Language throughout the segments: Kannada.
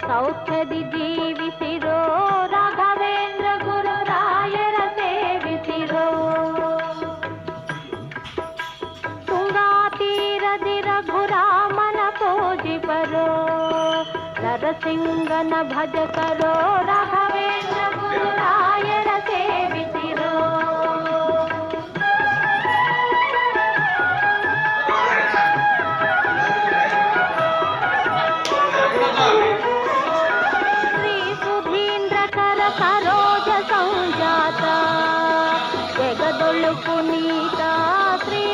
ಸೌಖ್ಯದಿ ಜೀವಿಸಿರೋ ರಾಘವೇಂದ್ರ ಗುರುರಾಯರ ಸೇವಿಸಿರೋ ತುಂಗಾತೀರದಿ ರಘುರಾಮನ ಪೂಜಿಪರೋ ನರಸಿಂಗನ ಭಜಕರೋ ರಾಘವೇಂದ್ರ ಗುರುರಾಯರ ಸೇವಿಸಿರೋ ಶ್ರೀ ಸುಧೀಂದ್ರ ಕರ ಸರೋಜ ಸಂಜಾತ ಜಗದೊಳು ಪುನೀತ ಶ್ರೀ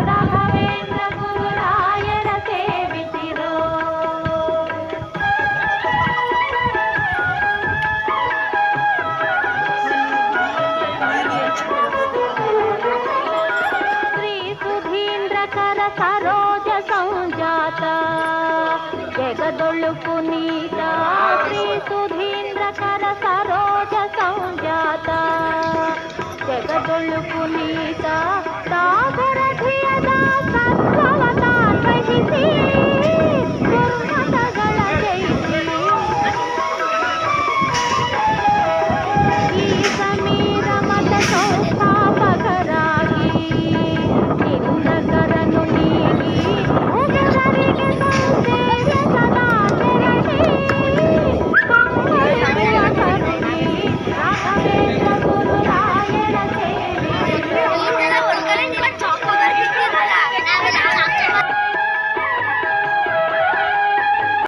ರಾಘವೇಂದ್ರ ಗುರುರಾಯರ ಸೇವಿಸಿರೋ ಶ್ರೀ ಸುಧೀಂದ್ರ ಕರ ಸರೋಜ ಸಂಜಾತ ಜಗದೊಳು ಪುನೀತ ಶ್ರೀ ಸುಧೀಂದ್ರ ಕರ ಸರೋಜ ಸಂಜಾತ ಜಗದೊಳು ಪುನೀತ